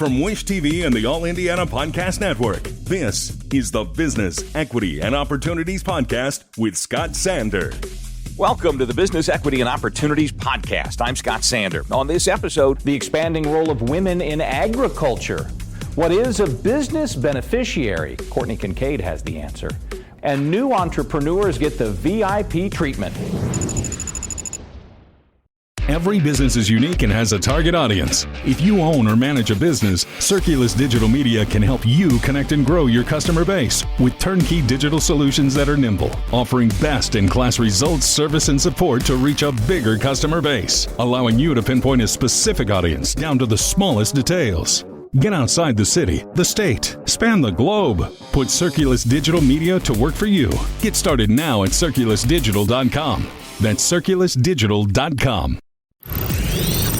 From Wish TV and the All Indiana Podcast Network, this is the Business, Equity, and Opportunities Podcast with Scott Sander. Welcome to the Business, Equity, and Opportunities Podcast. I'm Scott Sander. On this episode, the expanding role of women in agriculture. What is a business beneficiary? Courtney Kincaid has the answer. And new entrepreneurs get the VIP treatment. Every business is unique and has a target audience. If you own or manage a business, Circulus Digital Media can help you connect and grow your customer base with turnkey digital solutions that are nimble, offering best-in-class results, service, and support to reach a bigger customer base, allowing you to pinpoint a specific audience down to the smallest details. Get outside the city, the state, span the globe. Put Circulus Digital Media to work for you. Get started now at circulusdigital.com. That's circulusdigital.com.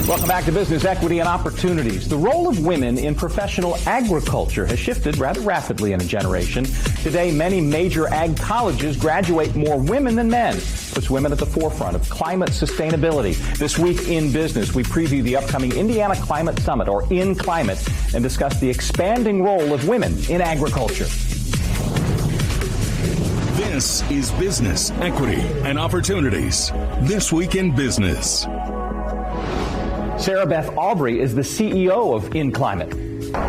Welcome back to Business, Equity, and Opportunities. The role of women in professional agriculture has shifted rather rapidly in a generation. Today, many major ag colleges graduate more women than men. Puts women at the forefront of climate sustainability. This week in business, we preview the upcoming Indiana Climate Summit, or In Climate, and discuss the expanding role of women in agriculture. This is Business, Equity, and Opportunities. This week in business. Sarah Beth Aubrey is the CEO of In Climate.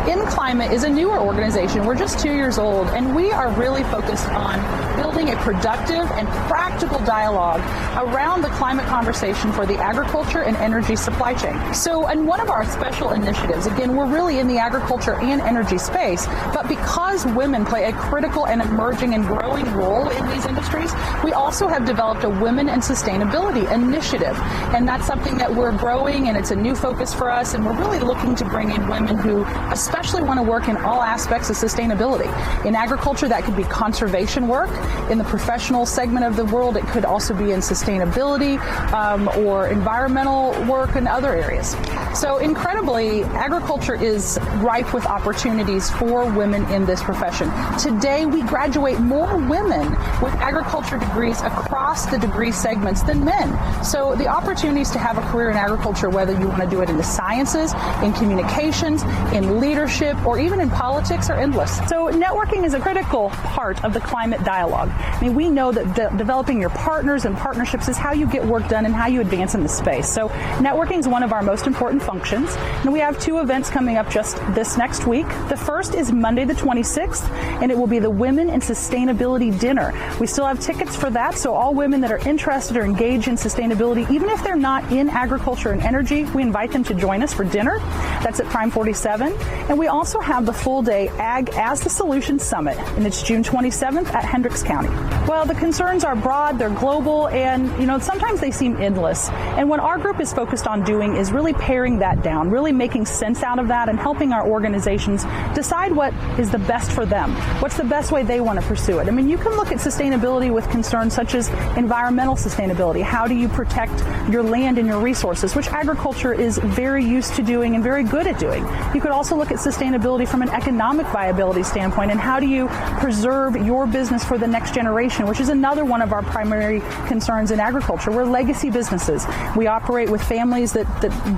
In Climate is a newer organization. We're just 2 years old, and we are really focused on building a productive and practical dialogue around the climate conversation for the agriculture and energy supply chain. So, and one of our special initiatives, again, we're really in the agriculture and energy space, but because women play a critical and emerging and growing role in these industries, we also have developed a Women in Sustainability initiative. And that's something that we're growing, and it's a new focus for us, and we're really looking to bring in women who especially want to work in all aspects of sustainability. In agriculture, that could be conservation work. In the professional segment of the world, it could also be in sustainability or environmental work and other areas. So incredibly, agriculture is ripe with opportunities for women in this profession. Today, we graduate more women with agriculture degrees across the degree segments than men. So the opportunities to have a career in agriculture, whether you want to do it in the sciences, in communications, in leadership, or even in politics, are endless. So networking is a critical part of the climate dialogue. I mean, we know that developing your partners and partnerships is how you get work done and how you advance in the space. So networking is one of our most important functions. And we have two events coming up just this next week. The first is Monday the 26th, and it will be the Women in Sustainability Dinner. We still have tickets for that, so all women that are interested or engaged in sustainability, even if they're not in agriculture and energy, we invite them to join us for dinner. That's at Prime 47. And we also have the full-day Ag as the Solution Summit, and it's June 27th at Hendricks County. Well, the concerns are broad, they're global, and, sometimes they seem endless. And what our group is focused on doing is really paring that down, really making sense out of that and helping our organizations decide what is the best for them. What's the best way they want to pursue it? I mean, you can look at sustainability with concerns such as environmental sustainability. How do you protect your land and your resources, which agriculture is very used to doing and very good at doing. You could also look at sustainability from an economic viability standpoint, and how do you preserve your business for the next generation, which is another one of our primary concerns in agriculture. We're legacy businesses. We operate with families that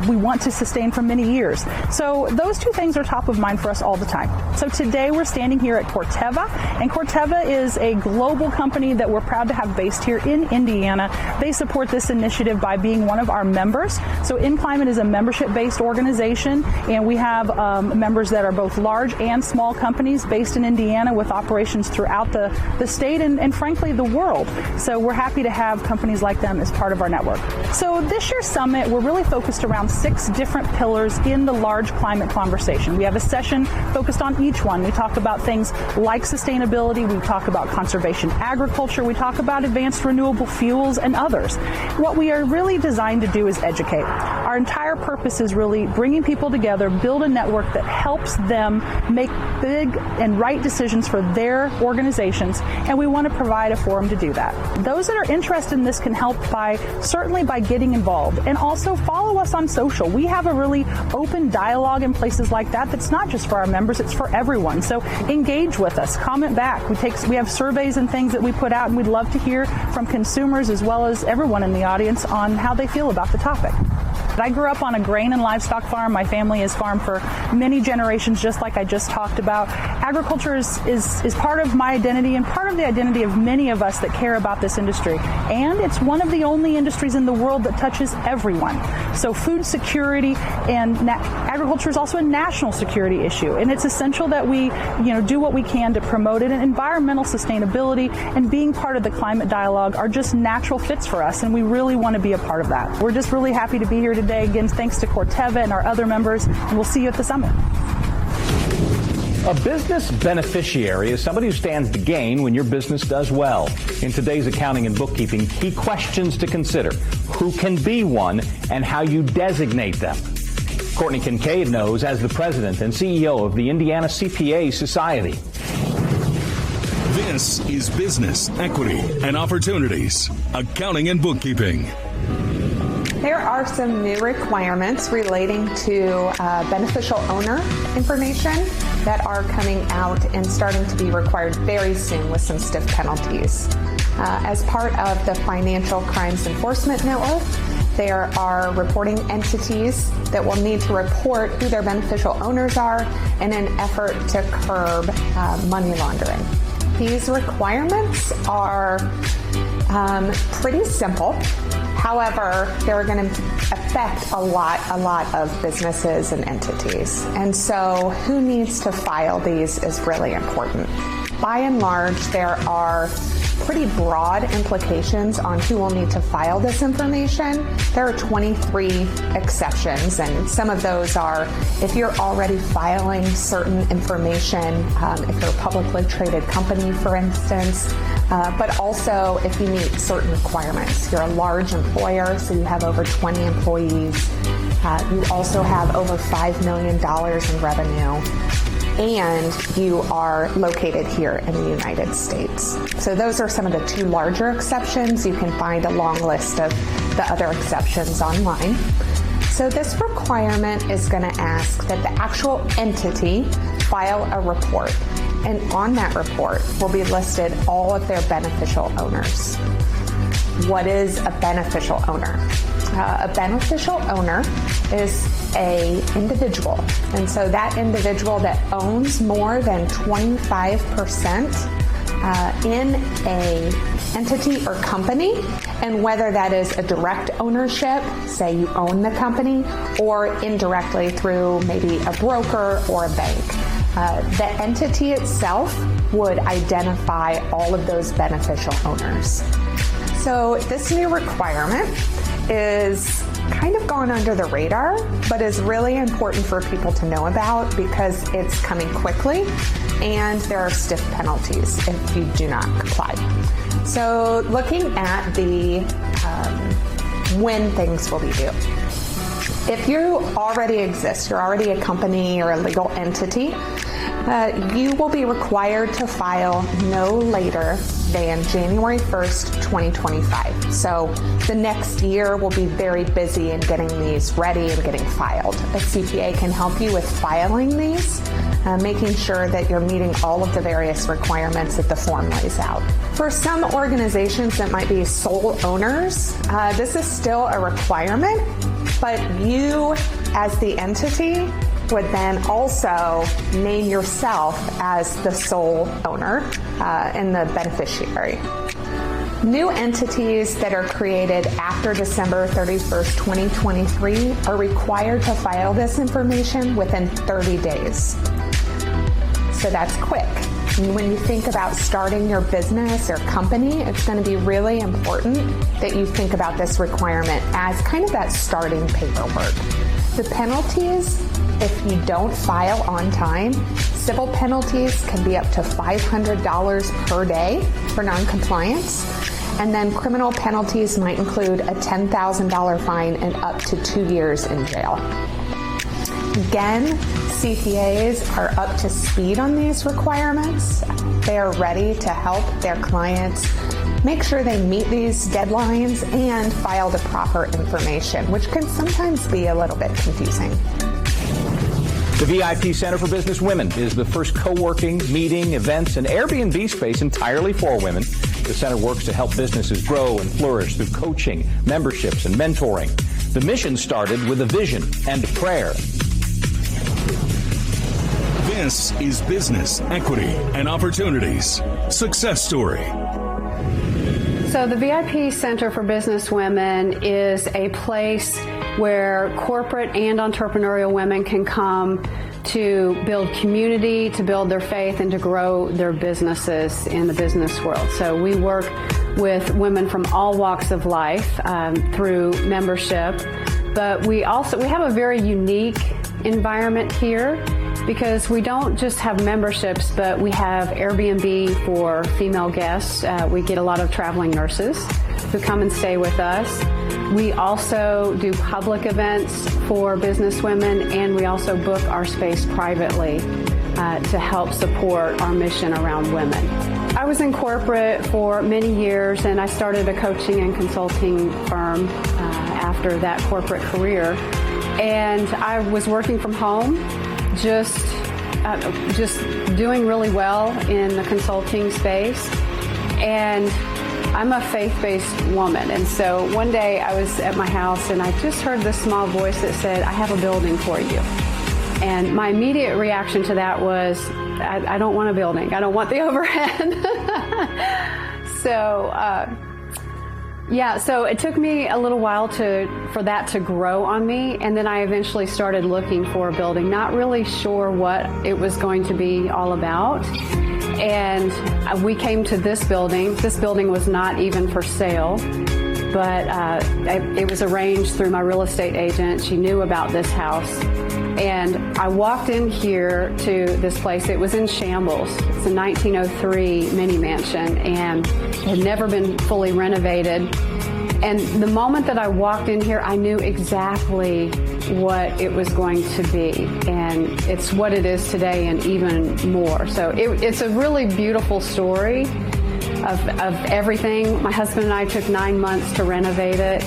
we want to sustain for many years. So those two things are top of mind for us all the time. So today we're standing here at Corteva, and Corteva is a global company that we're proud to have based here in Indiana. They support this initiative by being one of our members. So In Climate is a membership-based organization, and we have members that are both large and small companies based in Indiana with operations throughout the state and frankly the world. So we're happy to have companies like them as part of our network. So this year's summit, we're really focused around 6 different pillars in the large climate conversation. We have a session focused on each one. We talk about things like sustainability, we talk about conservation agriculture, we talk about advanced renewable fuels and others. What we are really designed to do is educate. Our entire purpose is really bringing people together, build a network that helps them make big and right decisions for their organizations, and we want to provide a forum to do that. Those that are interested in this can help certainly by getting involved, and also follow us on social. We have a really open dialogue in places like that that's not just for our members, it's for everyone. So engage with us, comment back. We have surveys and things that we put out, and we'd love to hear from consumers as well as everyone in the audience on how they feel about the topic. I grew up on a grain and livestock farm. My family has farmed for many generations, just like I just talked about. Agriculture is part of my identity and part of the identity of many of us that care about this industry. And it's one of the only industries in the world that touches everyone. So food security and agriculture is also a national security issue. And it's essential that we do what we can to promote it. And environmental sustainability and being part of the climate dialogue are just natural fits for us. And we really want to be a part of that. We're just really happy to be here today. Again, thanks to Corteva and our other members. And we'll see you at the summit. A business beneficiary is somebody who stands to gain when your business does well. In today's accounting and bookkeeping, key questions to consider: who can be one and how you designate them. Courtney Kincaid knows as the president and CEO of the Indiana CPA Society. This is Business, Equity, and Opportunities, Accounting and Bookkeeping. There are some new requirements relating to beneficial owner information that are coming out and starting to be required very soon with some stiff penalties. As part of the Financial Crimes Enforcement Network, there are reporting entities that will need to report who their beneficial owners are in an effort to curb money laundering. These requirements are pretty simple. However, they're going to affect a lot of businesses and entities. And so who needs to file these is really important. By and large, there are pretty broad implications on who will need to file this information. There are 23 exceptions, and some of those are if you're already filing certain information, if you're a publicly traded company, for instance, but also if you meet certain requirements. You're a large employer, so you have over 20 employees. You also have over $5 million in revenue. And you are located here in the United States. So those are some of the two larger exceptions. You can find a long list of the other exceptions online. So this requirement is going to ask that the actual entity file a report. And on that report will be listed all of their beneficial owners. What is a beneficial owner? A beneficial owner is an individual. And so that individual that owns more than 25% in a entity or company, and whether that is a direct ownership, say you own the company, or indirectly through maybe a broker or a bank. The entity itself would identify all of those beneficial owners. So this new requirement is kind of gone under the radar, but is really important for people to know about because it's coming quickly and there are stiff penalties if you do not comply. So looking at the when things will be due. If you already exist, you're already a company or a legal entity, you will be required to file no later than January 1st, 2025. So the next year will be very busy in getting these ready and getting filed. A CPA can help you with filing these, making sure that you're meeting all of the various requirements that the form lays out. For some organizations that might be sole owners, this is still a requirement, but you as the entity would then also name yourself as the sole owner and the beneficiary. New entities that are created after December 31st, 2023 are required to file this information within 30 days. So that's quick. And when you think about starting your business or company, it's going to be really important that you think about this requirement as kind of that starting paperwork. The penalties, if you don't file on time, civil penalties can be up to $500 per day for noncompliance. And then criminal penalties might include a $10,000 fine and up to 2 years in jail. Again, CPAs are up to speed on these requirements. They are ready to help their clients make sure they meet these deadlines and file the proper information, which can sometimes be a little bit confusing. The VIP Center for Business Women is the first co-working, meeting, events, and Airbnb space entirely for women. The center works to help businesses grow and flourish through coaching, memberships, and mentoring. The mission started with a vision and prayer. This is Business, Equity, and Opportunities Success Story. So the VIP Center for Business Women is a place where corporate and entrepreneurial women can come to build community, to build their faith, and to grow their businesses in the business world. So we work with women from all walks of life through membership, but we have a very unique environment here because we don't just have memberships, but we have Airbnb for female guests. We get a lot of traveling nurses who come and stay with us. We also do public events for business women, and we also book our space privately to help support our mission around women. I was in corporate for many years, and I started a coaching and consulting firm after that corporate career. And I was working from home, just doing really well in the consulting space. And I'm a faith-based woman, and so one day I was at my house and I just heard this small voice that said, "I have a building for you." And my immediate reaction to that was, I don't want a building. I don't want the overhead. So it took me a little while for that to grow on me, and then I eventually started looking for a building, not really sure what it was going to be all about. And we came to this building. This building was not even for sale, but it was arranged through my real estate agent. She knew about this house. And I walked in here to this place. It was in shambles. It's a 1903 mini mansion and had never been fully renovated. And the moment that I walked in here, I knew exactly what it was going to be. And it's what it is today and even more. So it's a really beautiful story of everything. My husband and I took 9 months to renovate it.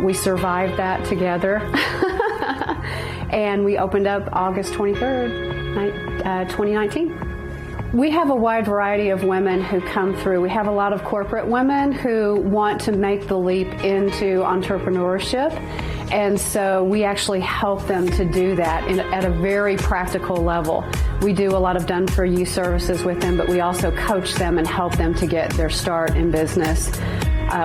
We survived that together. And we opened up August 23rd, 2019. We have a wide variety of women who come through. We have a lot of corporate women who want to make the leap into entrepreneurship. And so we actually help them to do that at a very practical level. We do a lot of done-for-you services with them, but we also coach them and help them to get their start in business.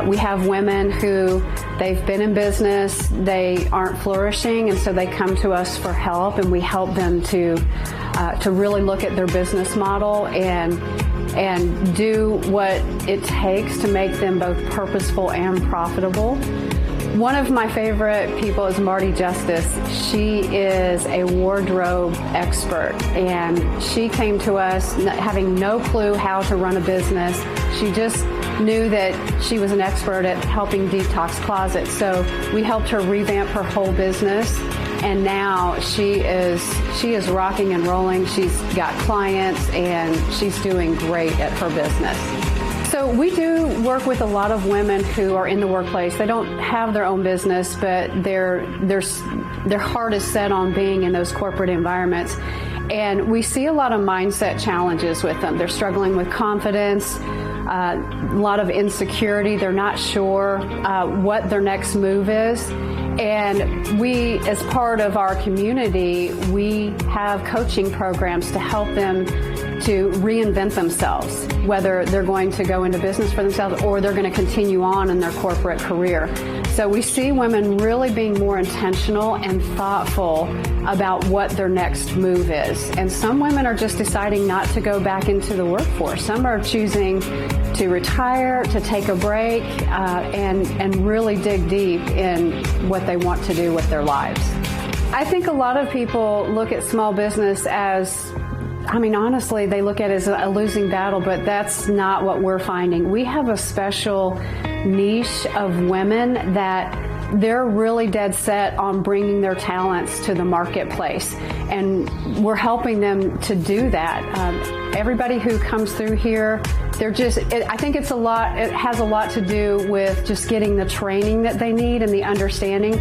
We have women who they've been in business, they aren't flourishing, and so they come to us for help, and we help them to really look at their business model and do what it takes to make them both purposeful and profitable. One of my favorite people is Marty Justice. She is a wardrobe expert, and she came to us having no clue how to run a business. She just knew that she was an expert at helping detox closets, so we helped her revamp her whole business, and now she is rocking and rolling. She's got clients, and she's doing great at her business. So we do work with a lot of women who are in the workplace. They don't have their own business, but their heart is set on being in those corporate environments. And we see a lot of mindset challenges with them. They're struggling with confidence, a lot of insecurity. They're not sure what their next move is. And we, as part of our community, we have coaching programs to help them to reinvent themselves, whether they're going to go into business for themselves or they're going to continue on in their corporate career. So we see women really being more intentional and thoughtful about what their next move is. And some women are just deciding not to go back into the workforce. Some are choosing to retire, to take a break, and really dig deep in what they want to do with their lives. I think a lot of people look at small business as, honestly, they look at it as a losing battle, but that's not what we're finding. We have a special niche of women that they're really dead set on bringing their talents to the marketplace, and we're helping them to do that. Everybody who comes through here, I think it has a lot to do with just getting the training that they need and the understanding.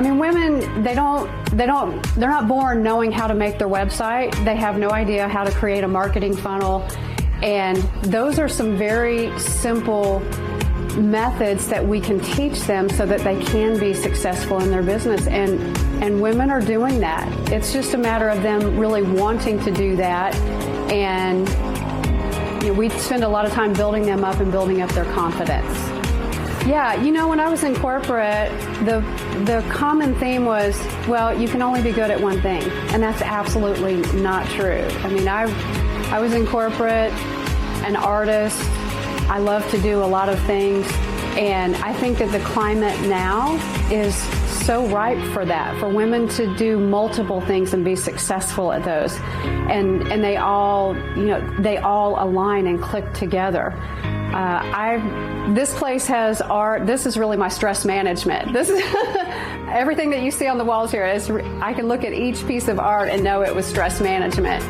Women, they're not born knowing how to make their website. They have no idea how to create a marketing funnel. And those are some very simple methods that we can teach them so that they can be successful in their business. And women are doing that. It's just a matter of them really wanting to do that. And we spend a lot of time building them up and building up their confidence. Yeah, when I was in corporate, the common theme was, well, you can only be good at one thing. And that's absolutely not true. I mean, I was in corporate, an artist. I love to do a lot of things. And I think that the climate now is so ripe for that, for women to do multiple things and be successful at those. And they all, they all align and click together. This place has art. This is really my stress management. This is everything that you see on the walls here. I can look at each piece of art and know it was stress management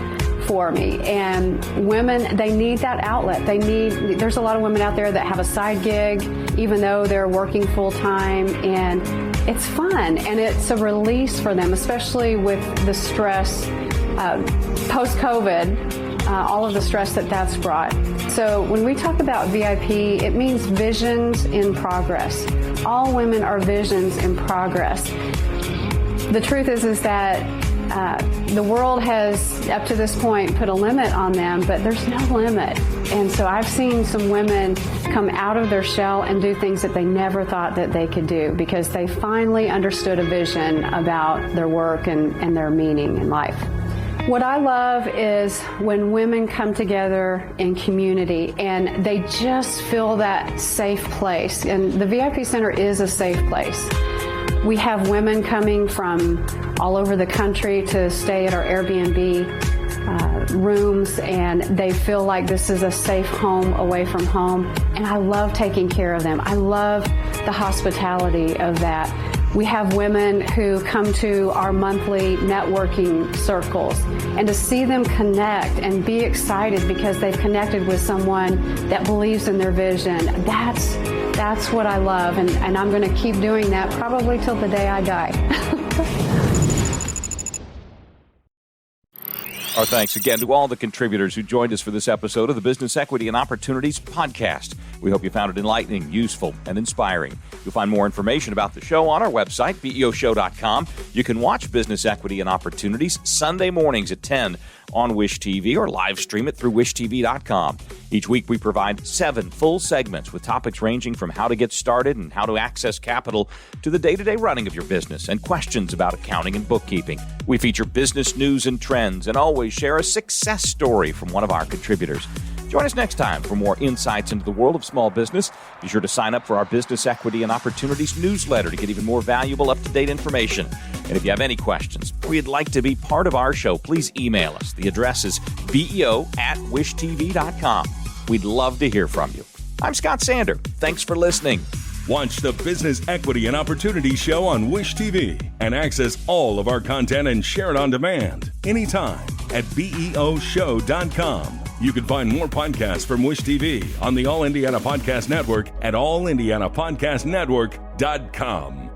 for me. And women, they need that outlet. There's a lot of women out there that have a side gig, even though they're working full time, and it's fun and it's a release for them, especially with the stress post-COVID. All of the stress that's brought. So when we talk about VIP, it means visions in progress. All women are visions in progress. The truth is that the world has, up to this point, put a limit on them, but there's no limit. And so I've seen some women come out of their shell and do things that they never thought that they could do because they finally understood a vision about their work and their meaning in life. What I love is when women come together in community and they just feel that safe place. And the VIP Center is a safe place. We have women coming from all over the country to stay at our Airbnb rooms, and they feel like this is a safe home away from home. And I love taking care of them. I love the hospitality of that. We have women who come to our monthly networking circles, and to see them connect and be excited because they've connected with someone that believes in their vision, that's what I love, and I'm going to keep doing that probably till the day I die. Our thanks again to all the contributors who joined us for this episode of the Business Equity and Opportunities podcast. We hope you found it enlightening, useful, and inspiring. You'll find more information about the show on our website, beoshow.com. You can watch Business Equity and Opportunities Sunday mornings at 10 on Wish TV or live stream it through wishtv.com. Each week we provide 7 full segments with topics ranging from how to get started and how to access capital to the day-to-day running of your business and questions about accounting and bookkeeping. We feature business news and trends and always share a success story from one of our contributors. Join us next time for more insights into the world of small business. Be sure to sign up for our Business Equity and Opportunities newsletter to get even more valuable, up-to-date information. And if you have any questions or you'd like to be part of our show, please email us. The address is beo@wishtv.com. We'd love to hear from you. I'm Scott Sander. Thanks for listening. Watch the Business Equity and Opportunity Show on Wish TV and access all of our content and share it on demand anytime at beoshow.com. You can find more podcasts from Wish TV on the All Indiana Podcast Network at allindianapodcastnetwork.com.